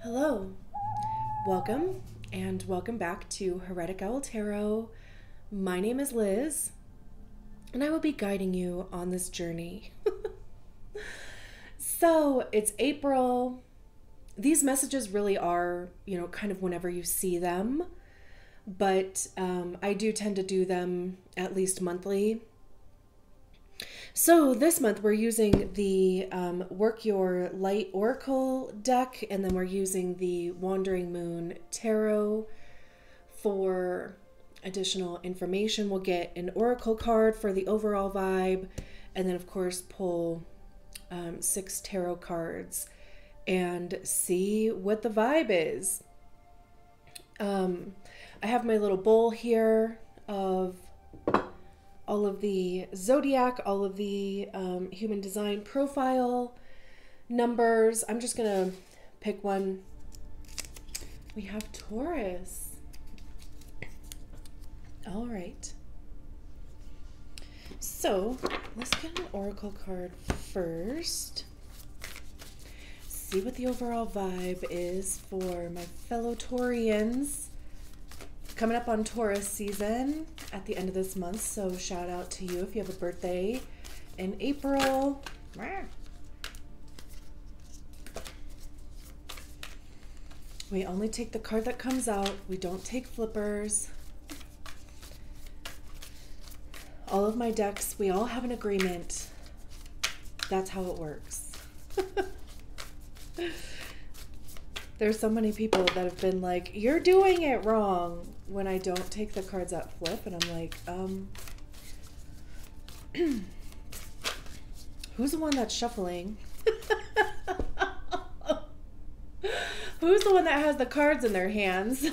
Hello, welcome, and welcome back to Heretic Owl Tarot. My name is Liz, and I will be guiding you on this journey. So, it's April. These messages really are, kind of whenever you see them, but I do tend to do them at least monthly. So this month we're using the Work Your Light Oracle deck, and then we're using the Wandering Moon Tarot for additional information. We'll get an Oracle card for the overall vibe, and then of course pull 6 tarot cards and see what the vibe is. I have my little bowl here of all of the zodiac, all of the human design profile numbers. I'm just gonna pick one. We have Taurus. All right. So let's get an oracle card first. See what the overall vibe is for my fellow Taurians. Coming up on Taurus season at the end of this month, so shout out to you if you have a birthday in April. We only take the card that comes out. We don't take flippers. All of my decks, we all have an agreement. That's how it works. There's so many people that have been like, you're doing it wrong, when I don't take the cards that flip, and I'm like, who's the one that's shuffling? Who's the one that has the cards in their hands?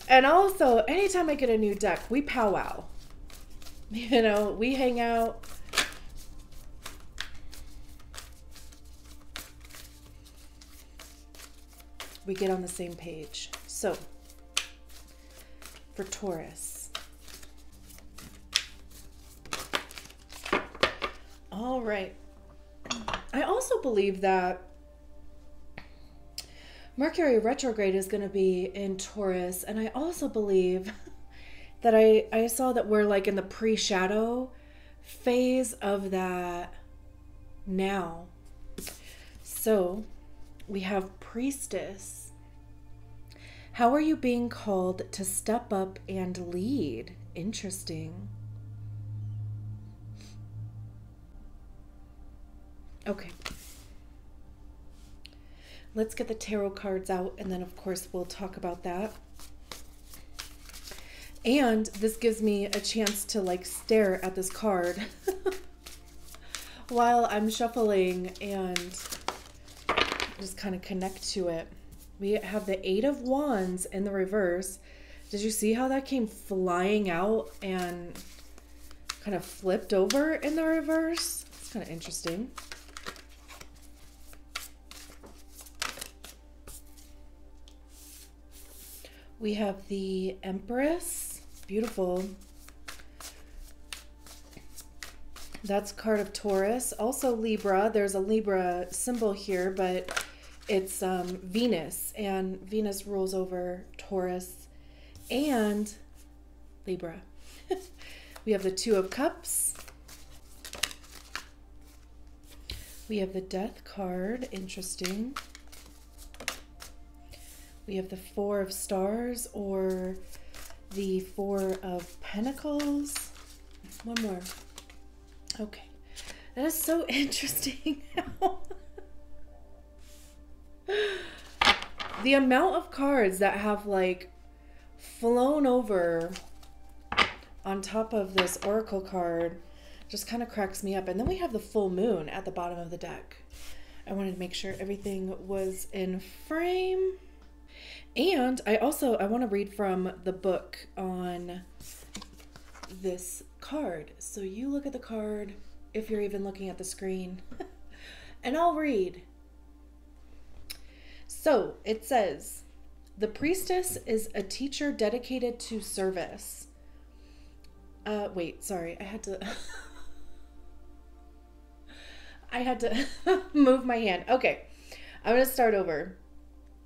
And also, anytime I get a new deck, we powwow. We hang out. We get on the same page. So, for Taurus. All right. I also believe that Mercury retrograde is going to be in Taurus, and I also believe that I saw that we're like in the pre-shadow phase of that now. So, we have Priestess. How are you being called to step up and lead? Interesting. Okay. Let's get the tarot cards out, and then of course we'll talk about that. And this gives me a chance to like stare at this card while I'm shuffling and just kind of connect to it. We have the 8 of Wands in the reverse. Did you see how that came flying out and kind of flipped over in the reverse? It's kind of interesting. We have the Empress. Beautiful. That's card of Taurus. Also Libra. There's a Libra symbol here, but it's Venus, and Venus rules over Taurus and Libra. We have the 2 of Cups. We have the Death card. Interesting. We have the 4 of Stars, or the 4 of Pentacles. One more. Okay. That is so interesting. The amount of cards that have like flown over on top of this oracle card just kind of cracks me up. And then we have the full moon at the bottom of the deck. I wanted to make sure everything was in frame. And I want to read from the book on this card. So you look at the card, if you're even looking at the screen, and I'll read. So it says, the Priestess is a teacher dedicated to service. Wait, sorry, I had to move my hand. Okay. I'm going to start over.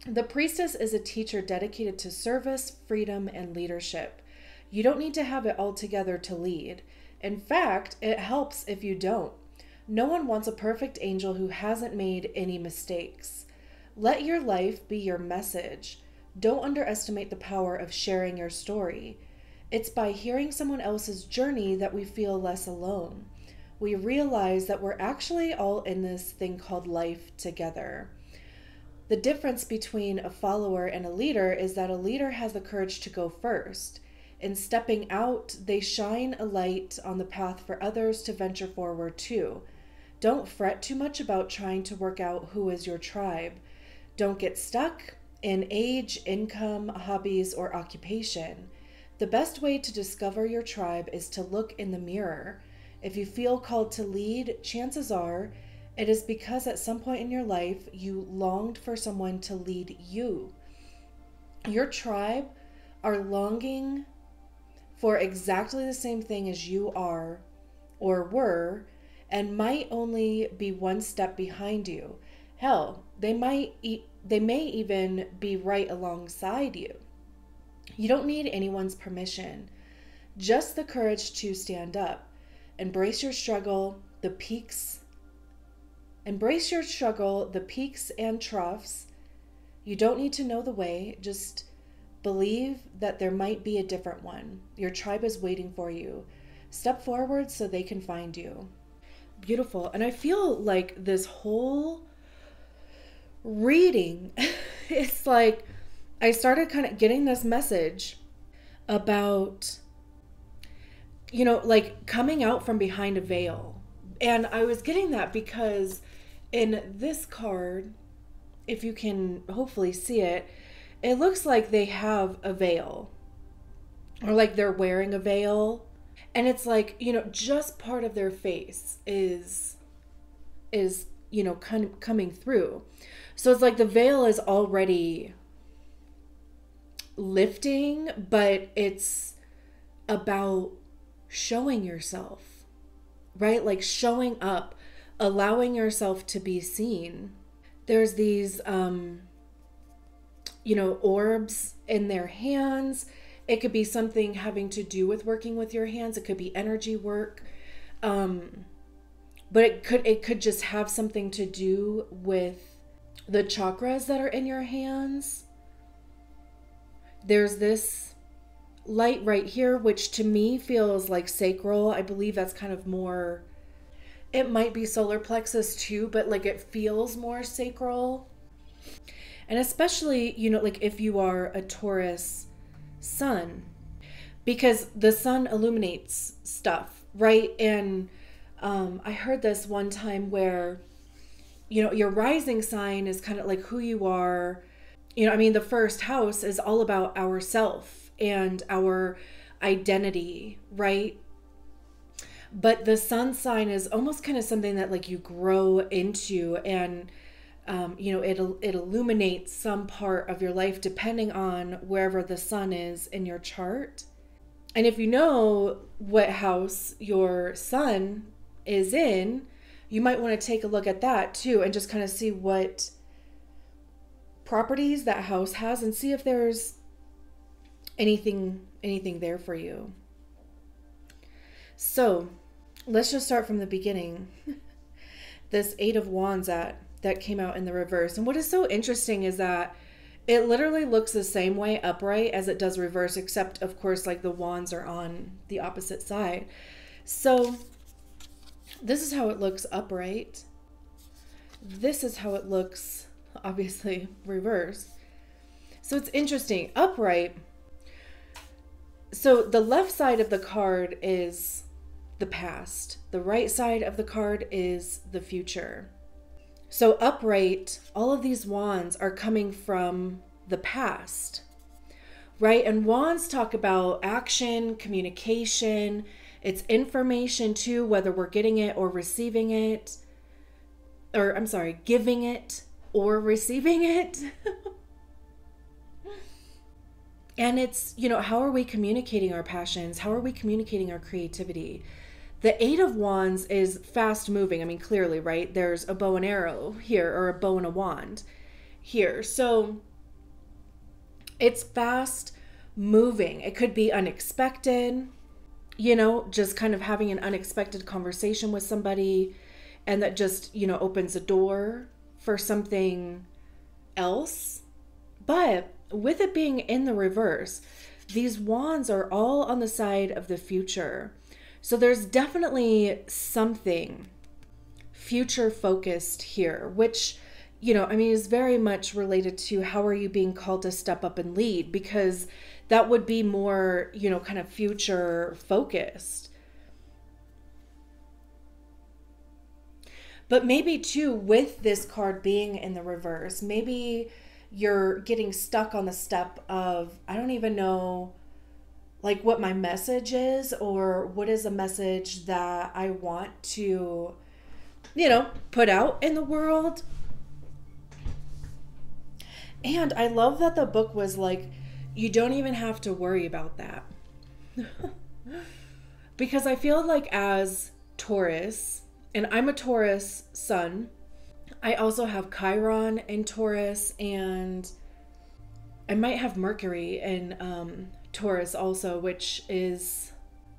The priestess is a teacher dedicated to service, freedom, and leadership. You don't need to have it all together to lead. In fact, it helps if you don't. No one wants a perfect angel who hasn't made any mistakes. Let your life be your message. Don't underestimate the power of sharing your story. It's by hearing someone else's journey that we feel less alone. We realize that we're actually all in this thing called life together. The difference between a follower and a leader is that a leader has the courage to go first. In stepping out, they shine a light on the path for others to venture forward too. Don't fret too much about trying to work out who is your tribe. Don't get stuck in age, income, hobbies, or occupation. The best way to discover your tribe is to look in the mirror. If you feel called to lead, chances are it is because at some point in your life you longed for someone to lead you. Your tribe are longing for exactly the same thing as you are or were, and might only be one step behind you. Hell, they may even be right alongside you. You don't need anyone's permission, just the courage to stand up. Embrace your struggle, the peaks and troughs. You don't need to know the way, just believe that there might be a different one. Your tribe is waiting for you. Step forward so they can find you. Beautiful. And I feel like this whole reading, it's like I started kind of getting this message about, like coming out from behind a veil. And I was getting that because in this card, if you can hopefully see it, it looks like they have a veil, or like they're wearing a veil. And it's like, just part of their face is kind of coming through. So it's like the veil is already lifting, but it's about showing yourself, right? Like showing up, allowing yourself to be seen. There's these, orbs in their hands. It could be something having to do with working with your hands. It could be energy work. But it could just have something to do with the chakras that are in your hands. There's this light right here, which to me feels like sacral. I believe that's kind of more, it might be solar plexus too, but like it feels more sacral. And especially, like if you are a Taurus sun, because the sun illuminates stuff, right? And I heard this one time where, your rising sign is kind of like who you are. The first house is all about ourself and our identity, right? But the sun sign is almost kind of something that like you grow into, and it illuminates some part of your life depending on wherever the sun is in your chart. And if you know what house your sun is in, you might want to take a look at that too, and just kind of see what properties that house has and see if there's anything there for you. So let's just start from the beginning. This 8 of Wands that came out in the reverse. And what is so interesting is that it literally looks the same way upright as it does reverse, except of course like the wands are on the opposite side. So this is how it looks upright. This is how it looks, obviously, reverse. So it's interesting. Upright. So the left side of the card is the past. The right side of the card is the future. So upright, all of these wands are coming from the past, right? And wands talk about action, communication. It's information too, whether we're getting it or receiving it. Or I'm sorry, giving it or receiving it. And it's, how are we communicating our passions? How are we communicating our creativity? The Eight of Wands is fast moving. I mean, clearly, right? There's a bow and arrow here, or a bow and a wand here. So it's fast moving. It could be unexpected, you know, just kind of having an unexpected conversation with somebody, and that just, you know, opens a door for something else. But with it being in the reverse, these wands are all on the side of the future. So there's definitely something future focused here, which, you know, I mean, is very much related to how are you being called to step up and lead, because that would be more, you know, kind of future focused. But maybe too, with this card being in the reverse, maybe you're getting stuck on the step of, I don't even know like what my message is, or what is a message that I want to, you know, put out in the world. And I love that the book was like, you don't even have to worry about that. Because I feel like as Taurus, and I'm a Taurus sun, I also have Chiron in Taurus, and I might have Mercury in Taurus also, which is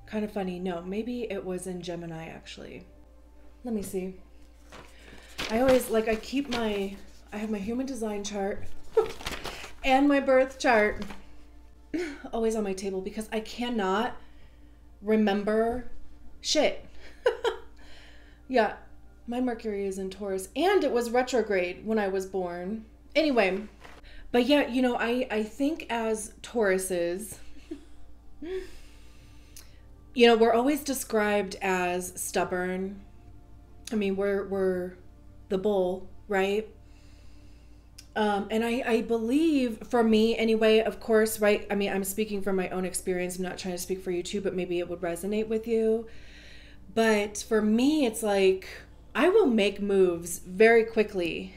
kind of funny. No, maybe it was in Gemini actually. Let me see. I always like, I have my human design chart and my birth chart always on my table because I cannot remember shit. Yeah, my Mercury is in Taurus, and it was retrograde when I was born. Anyway, but yeah, you know, I think as Tauruses, you know, we're always described as stubborn. I mean, we're the bull, right? And I believe, for me anyway, of course, right? I mean, I'm speaking from my own experience. I'm not trying to speak for you too, but maybe it would resonate with you. But for me, it's like, I will make moves very quickly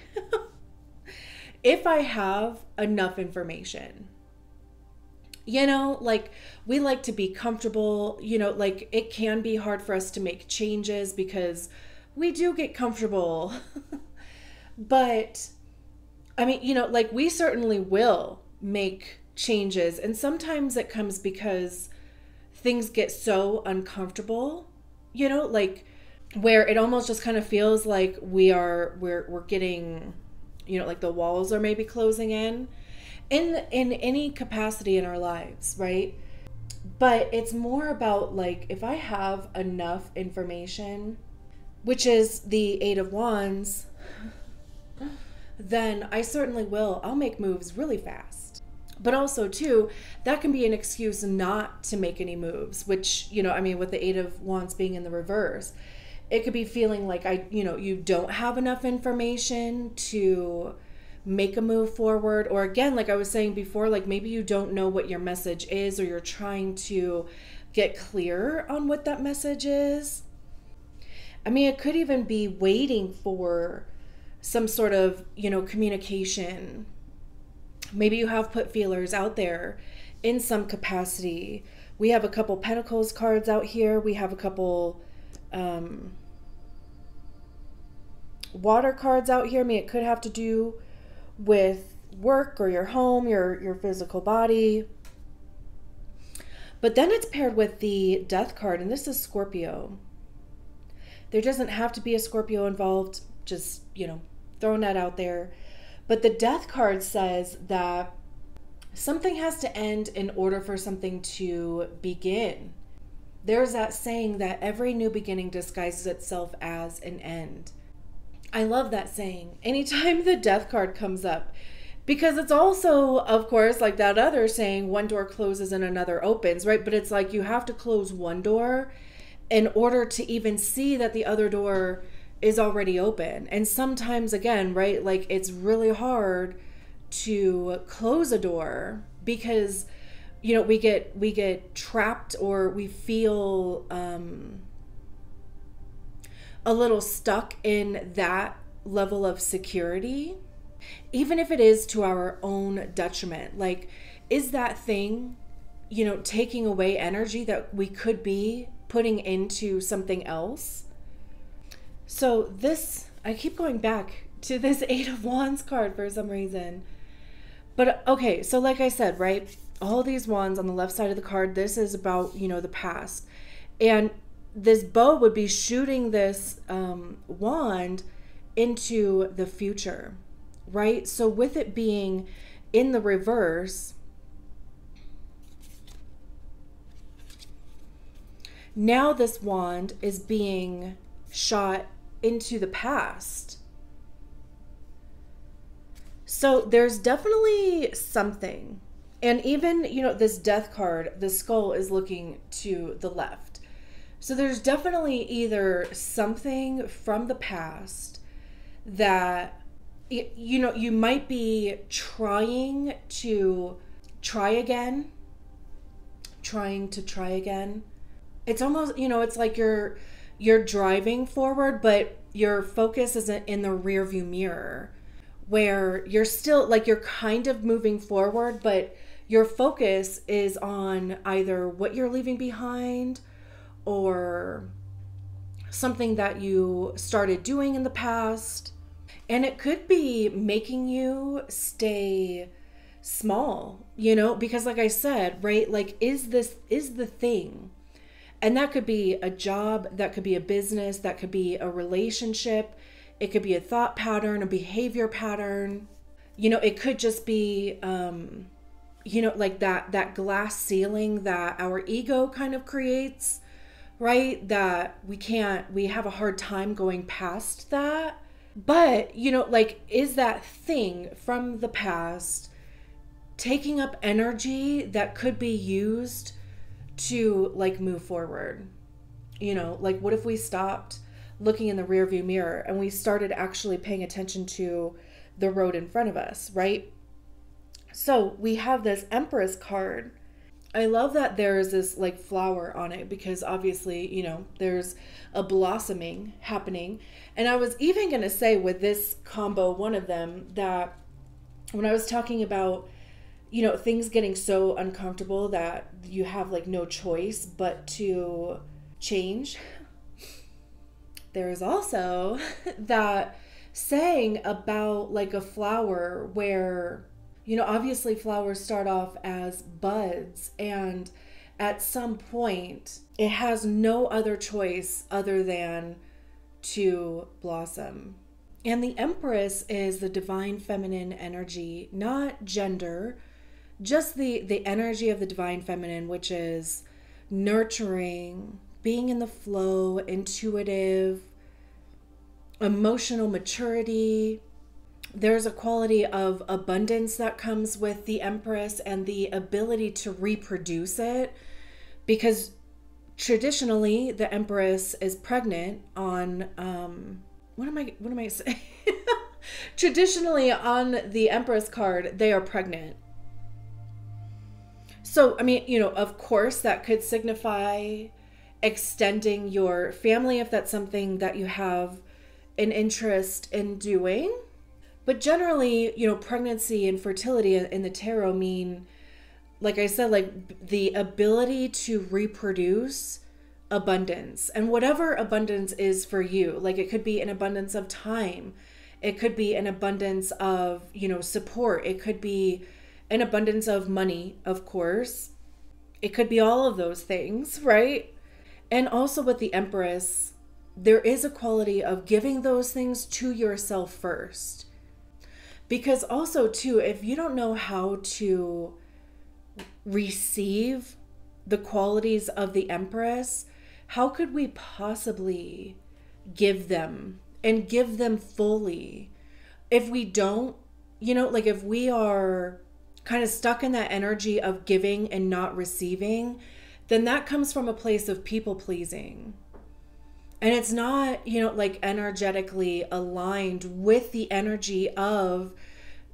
if I have enough information. You know, like, we like to be comfortable, you know, like, it can be hard for us to make changes because we do get comfortable. But I mean, you know, like, we certainly will make changes. And sometimes it comes because things get so uncomfortable, you know, like, where it almost just kind of feels like we're getting, you know, like the walls are maybe closing in any capacity in our lives, right? But it's more about, like, if I have enough information, which is the Eight of Wands, then I certainly will. I'll make moves really fast. But also, too, that can be an excuse not to make any moves, which, you know, I mean, with the Eight of Wands being in the reverse, it could be feeling like, you don't have enough information to make a move forward. Or again, like I was saying before, like, maybe you don't know what your message is, or you're trying to get clear on what that message is. I mean, it could even be waiting for some sort of, you know, communication. Maybe you have put feelers out there in some capacity. We have a couple Pentacles cards out here. We have a couple water cards out here. I mean, it could have to do with work or your home, your physical body. But then it's paired with the Death card, and this is Scorpio. There doesn't have to be a Scorpio involved, just, you know, throwing that out there. But the Death card says that something has to end in order for something to begin. There's that saying that every new beginning disguises itself as an end. I love that saying anytime the Death card comes up, because it's also, of course, like that other saying, one door closes and another opens, right? But it's like you have to close one door in order to even see that the other door is already open. And sometimes, again, right, like, it's really hard to close a door because, you know, we get trapped, or we feel a little stuck in that level of security, even if it is to our own detriment. Like, is that thing, you know, taking away energy that we could be putting into something else. So this, I keep going back to this Eight of Wands card for some reason. But okay, so like I said, right? All these wands on the left side of the card, this is about, you know, the past. And this bow would be shooting this wand into the future, right? So with it being in the reverse, now this wand is being shot into the past. So there's definitely something. And even, you know, this death card, the skull is looking to the left. So there's definitely either something from the past that, you know, you might be trying to try again. It's almost, you know, it's like you're driving forward, but your focus isn't in the rear view mirror, where you're still like, you're kind of moving forward, but your focus is on either what you're leaving behind or something that you started doing in the past. And it could be making you stay small, you know, because like I said, right, like, is the thing. And that could be a job, that could be a business, that could be a relationship. It could be a thought pattern, a behavior pattern. You know, it could just be, you know, like that glass ceiling that our ego kind of creates, right? That we have a hard time going past that. But, you know, like, is that thing from the past taking up energy that could be used to, like, move forward? You know, like, what if we stopped looking in the rearview mirror and we started actually paying attention to the road in front of us, right? So we have this Empress card. I love that there's this like flower on it, because obviously, you know, there's a blossoming happening. And I was even going to say with this combo, one of them, that when I was talking about, you know, things getting so uncomfortable that you have like no choice but to change, there is also that saying about like a flower where, you know, obviously flowers start off as buds, and at some point it has no other choice other than to blossom. And the Empress is the divine feminine energy, not gender, just the energy of the divine feminine, which is nurturing, being in the flow, intuitive, emotional maturity. There's a quality of abundance that comes with the Empress and the ability to reproduce it, because traditionally the Empress is pregnant on what am I saying? Traditionally on the Empress card, they are pregnant. So, I mean, you know, of course that could signify extending your family if that's something that you have an interest in doing. But generally, you know, pregnancy and fertility in the tarot mean, like I said, like the ability to reproduce, abundance, and whatever abundance is for you. Like, it could be an abundance of time. It could be an abundance of, you know, support. It could be an abundance of money, of course. It could be all of those things, right? And also with the Empress, there is a quality of giving those things to yourself first. Because also too, if you don't know how to receive the qualities of the Empress, how could we possibly give them and give them fully? If we don't, you know, like if we are kind of stuck in that energy of giving and not receiving, then that comes from a place of people pleasing. And it's not, you know, like energetically aligned with the energy of,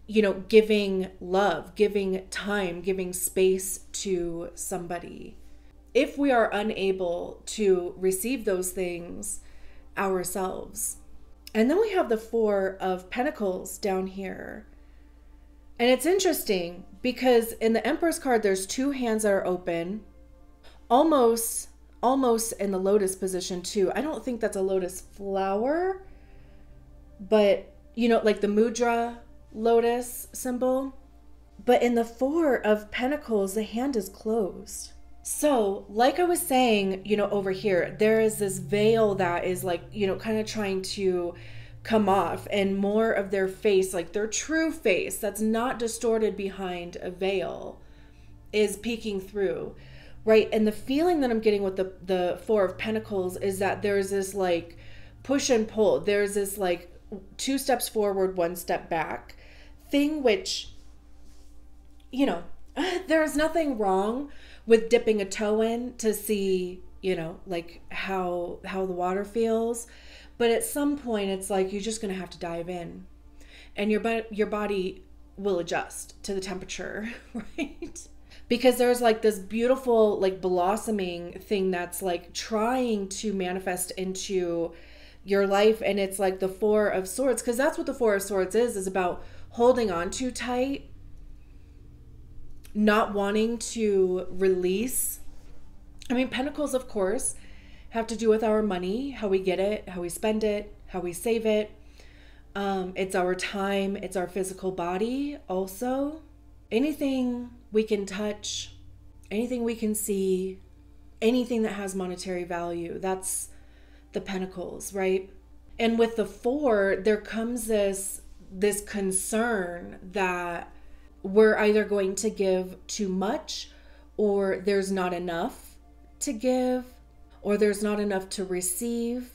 you know, giving love, giving time, giving space to somebody. If we are unable to receive those things ourselves. And then we have the Four of Pentacles down here. And it's interesting because in the Empress card, there's two hands that are open, almost almost in the lotus position too. I don't think that's a lotus flower, but you know, like the mudra lotus symbol. But in the Four of Pentacles, the hand is closed. So, like I was saying, you know, over here, there is this veil that is like, you know, kind of trying to come off, and more of their face, like their true face that's not distorted behind a veil, is peeking through, right? And the feeling that I'm getting with the Four of Pentacles is that there's this like push and pull. There's this like 2 steps forward, 1 step back thing, which, you know, there's nothing wrong with dipping a toe in to see, you know, like how the water feels. But at some point it's like you're just going to have to dive in, and your body will adjust to the temperature, right? Because there's like this beautiful like blossoming thing that's like trying to manifest into your life. And it's like the Four of Swords, because that's what the Four of Swords is about holding on too tight, not wanting to release. I mean, Pentacles, of course, have to do with our money, how we get it, how we spend it, how we save it. It's our time, it's our physical body also. Anything we can touch, anything we can see, anything that has monetary value, that's the Pentacles, right? And with the Four, there comes this concern that we're either going to give too much, or there's not enough to give, or there's not enough to receive.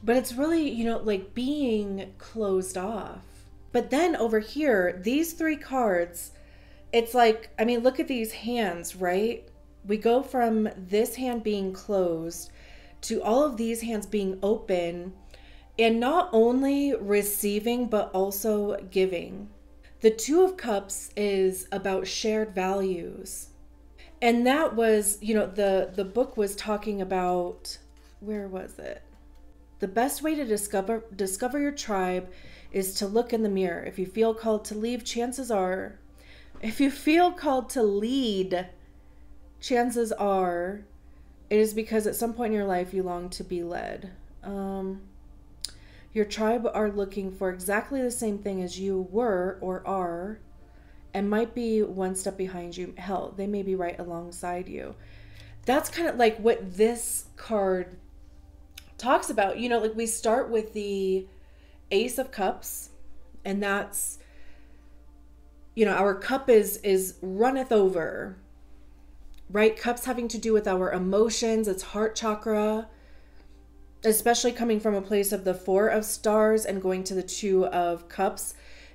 But it's really, you know, like being closed off. But then over here, these 3 cards, it's like, I mean, look at these hands, right? We go from this hand being closed to all of these hands being open, and not only receiving, but also giving. The Two of Cups is about shared values. And that was, you know, the book was talking about, where was it? The best way to discover your tribe is to look in the mirror. If you feel called to leave, if you feel called to lead, chances are it is because at some point in your life you long to be led. Your tribe are looking for exactly the same thing as you were or are, and might be 1 step behind you. Hell, they may be right alongside you. That's kind of like what this card talks about. You know, like we start with the Ace of Cups, and that's, you know, our cup is runneth over, right? Cups having to do with our emotions. It's heart chakra, especially coming from a place of the Four of Stars and going to the Two of Cups.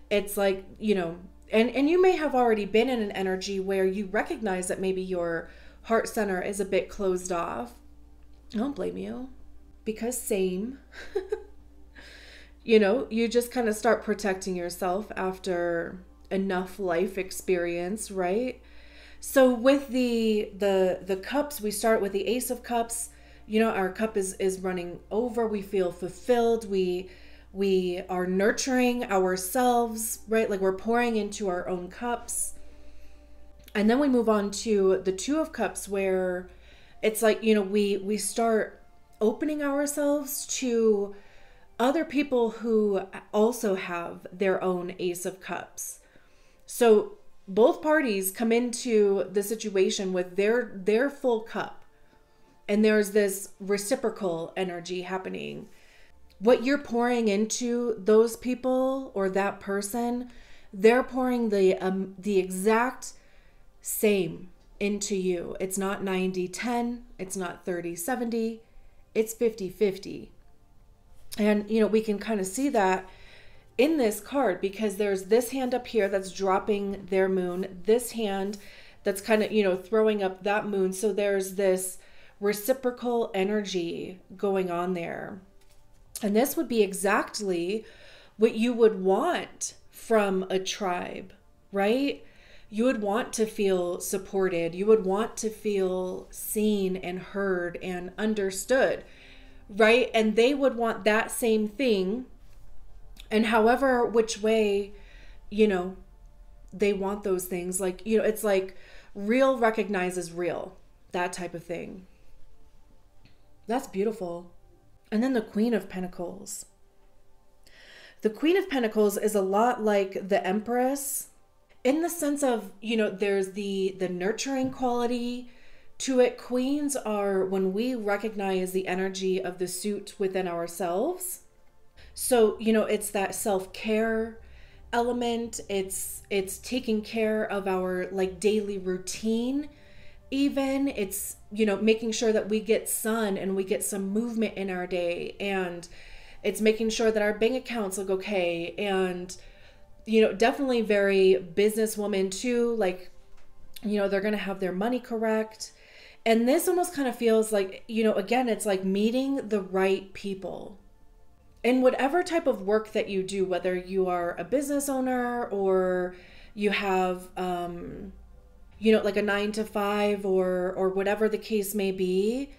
It's like, you know, and you may have already been in an energy where you recognize that maybe your heart center is a bit closed off. I don't blame you, because same. You know, you just kind of start protecting yourself after enough life experience, right? So with the cups, we start with the Ace of Cups. You know, our cup is running over. We feel fulfilled. We are nurturing ourselves, right? Like we're pouring into our own cups. And then we move on to the Two of Cups, where it's like, you know, we start opening ourselves to other people who also have their own Ace of Cups. So both parties come into the situation with their full cup. And there's this reciprocal energy happening. What you're pouring into those people or that person, they're pouring the exact same into you. It's not 90-10. It's not 30-70. It's 50-50. And, you know, we can kind of see that in this card, because there's this hand up here that's dropping their moon. This hand that's kind of, you know, throwing up that moon. So there's this reciprocal energy going on there. And this would be exactly what you would want from a tribe, right? You would want to feel supported. You would want to feel seen and heard and understood, right? And they would want that same thing. And however, which way, you know, they want those things. Like, you know, it's like real recognizes real, that type of thing. That's beautiful. And then the Queen of Pentacles. The Queen of Pentacles is a lot like the Empress in the sense of, there's the nurturing quality to it. Queens are when we recognize the energy of the suit within ourselves. So, it's that self-care element. It's taking care of our like daily routine. Even it's, making sure that we get sun and we get some movement in our day, and it's making sure that our bank accounts look okay. And, definitely very businesswoman too. Like, they're going to have their money correct. And this almost kind of feels like, again, it's like meeting the right people. In whatever type of work that you do, whether you are a business owner or you have, like a 9 to 5 or whatever the case may be,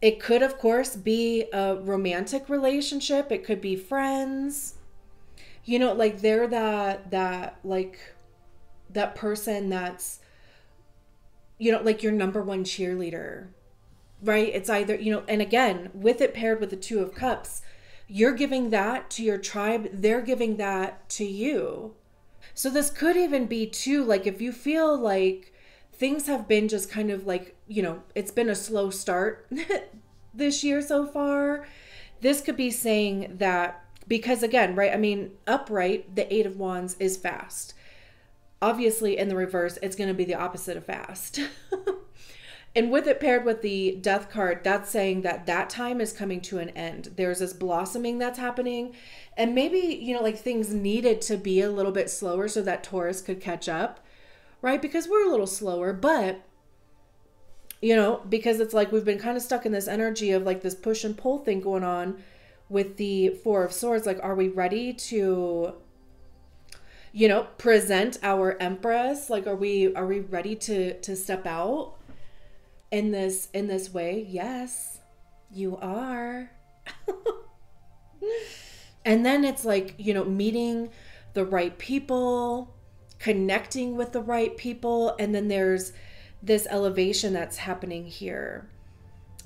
it could, of course, be a romantic relationship. It could be friends, like they're that person that's, like your number one cheerleader, right? It's either, and again, with it paired with the 2 of Cups, you're giving that to your tribe. They're giving that to you. So this could even be too, like if you feel like things have been just kind of like, it's been a slow start this year so far. This could be saying that because again, right? I mean, upright, the 8 of Wands is fast. Obviously in the reverse, it's going to be the opposite of fast. And with it paired with the Death card, that's saying that that time is coming to an end. There's this blossoming that's happening. And maybe, like things needed to be a little bit slower so that Taurus could catch up, right? Because we're a little slower, but, because it's like we've been kind of stuck in this energy of like this push and pull thing going on with the 4 of Swords. Like, are we ready to, present our Empress? Like, are we ready to step out in this way? Yes, you are. And then it's like, meeting the right people, connecting with the right people. And then there's this elevation that's happening here.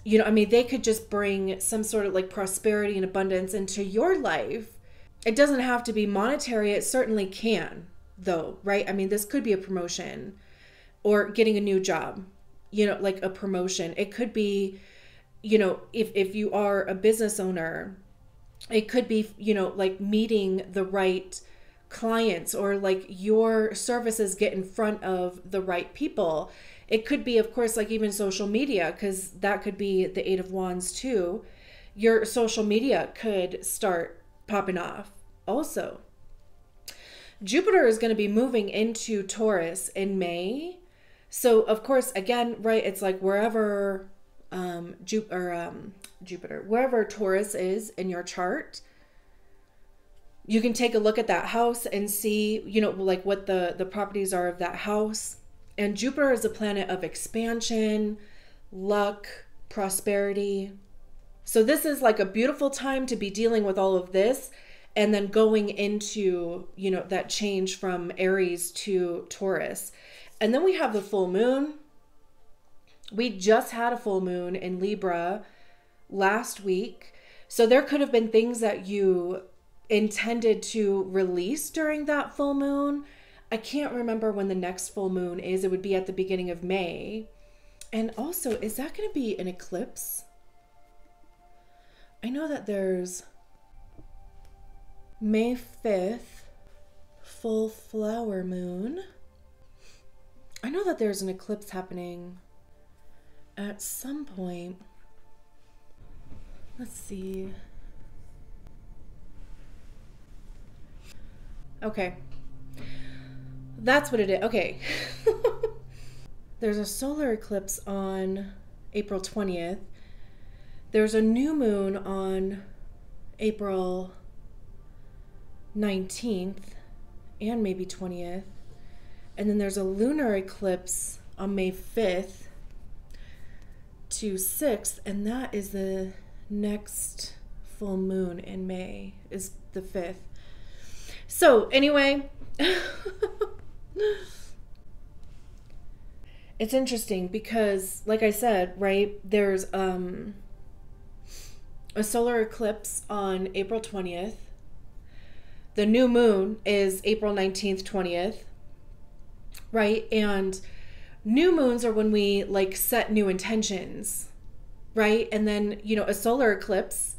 They could just bring some sort of like prosperity and abundance into your life. It doesn't have to be monetary. It certainly can though, right? This could be a promotion or getting a new job, like a promotion. It could be, if you are a business owner, it could be, like meeting the right clients or like your services get in front of the right people. It could be, of course, like even social media, because that could be the 8 of Wands too. Your social media could start popping off also. Jupiter is going to be moving into Taurus in May. So, of course, again, right, it's like wherever Jupiter, wherever Taurus is in your chart, you can take a look at that house and see, like what the properties are of that house. And Jupiter is a planet of expansion, luck, prosperity. So this is like a beautiful time to be dealing with all of this and then going into, that change from Aries to Taurus. And then we have the full moon. We just had a full moon in Libra last week. So there could have been things that you intended to release during that full moon. I can't remember when the next full moon is. It would be at the beginning of May. And also, is that going to be an eclipse? I know that there's May 5th, full flower moon. I know that there's an eclipse happening at some point. Let's see. Okay. That's what it is. Okay. There's a solar eclipse on April 20th. There's a new moon on April 19th and maybe 20th. And then there's a lunar eclipse on May 5th to 6th. And that is the next full moon in May, is the 5th. So anyway, it's interesting because, like I said, right, there's a solar eclipse on April 20th. The new moon is April 19th, 20th, right? And new moons are when we like set new intentions, right? And then, you know, a solar eclipse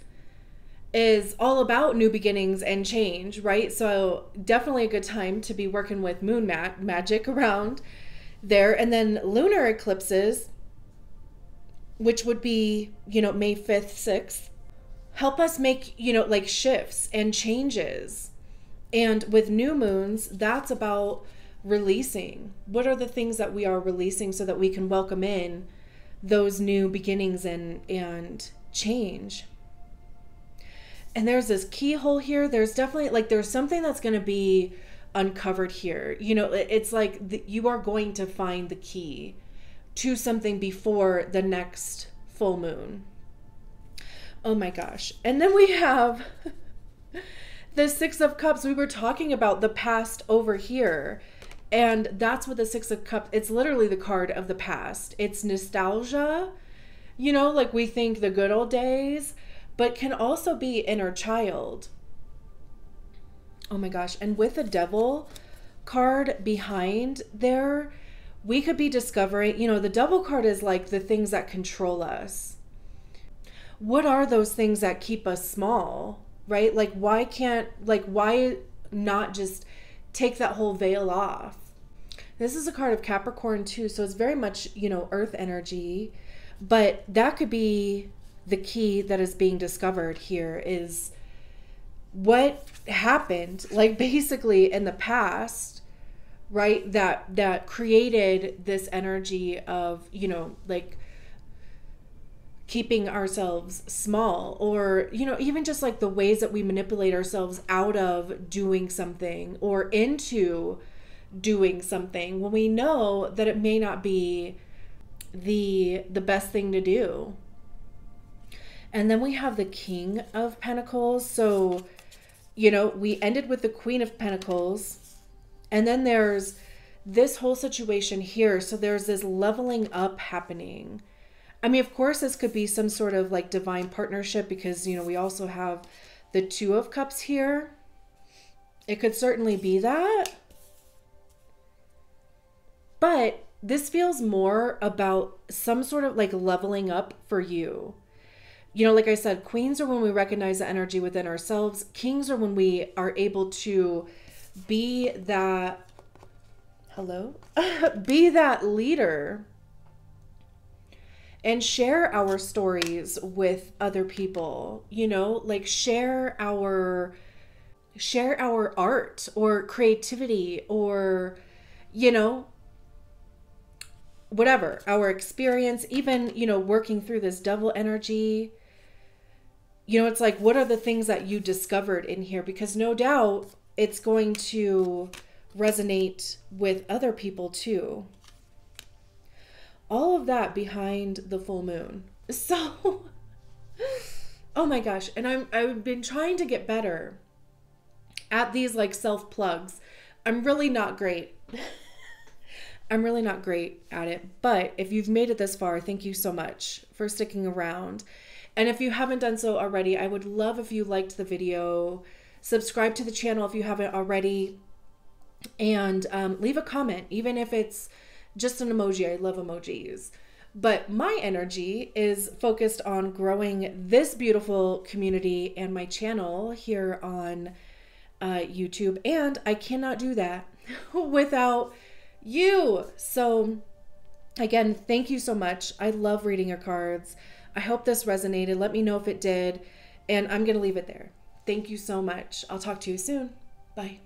is all about new beginnings and change, right? So definitely a good time to be working with moon magic around there. And then lunar eclipses, which would be, you know, May 5th, 6th, help us make, you know, like shifts and changes. And with new moons, that's about releasing. What are the things that we are releasing so that we can welcome in those new beginnings and change? And there's this keyhole here. There's definitely like, there's something that's going to be uncovered here. You know, it's like you are going to find the key to something before the next full moon. Oh my gosh. And then we have the Six of Cups. We were talking about the past over here. And that's what the Six of Cups, it's literally the card of the past. It's nostalgia, you know, like we think the good old days, but can also be inner child. Oh my gosh. And with the Devil card behind there, we could be discovering, you know, the Devil card is like the things that control us. What are those things that keep us small, right? Like why not just take that whole veil off? This is a card of Capricorn too, so it's very much, you know, earth energy, but that could be the key that is being discovered here, is what happened like basically in the past, right? That created this energy of, you know, like keeping ourselves small, or, you know, even just like the ways that we manipulate ourselves out of doing something or into doing something when we know that it may not be the best thing to do. And then we have the King of Pentacles. So, you know, we ended with the Queen of Pentacles, and then there's this whole situation here. So there's this leveling up happening. I mean, of course, this could be some sort of like divine partnership, because, you know, we also have the Two of Cups here. It could certainly be that. But this feels more about some sort of like leveling up for you. You know, like I said, queens are when we recognize the energy within ourselves. Kings are when we are able to be that, be that leader and share our stories with other people, you know, like share our art or creativity, or, you know, whatever, our experience, even, you know, working through this Devil energy. You know, it's like, what are the things that you discovered in here? Because no doubt it's going to resonate with other people too. All of that behind the full moon. So, oh my gosh. And I've been trying to get better at these like self plugs. I'm really not great. I'm really not great at it. But if you've made it this far, thank you so much for sticking around. And if you haven't done so already, I would love if you liked the video, subscribe to the channel if you haven't already, and leave a comment, even if it's just an emoji. I love emojis. But my energy is focused on growing this beautiful community and my channel here on YouTube. And I cannot do that without you. So again, thank you so much. I love reading your cards. I hope this resonated. Let me know if it did. And I'm going to leave it there. Thank you so much. I'll talk to you soon. Bye.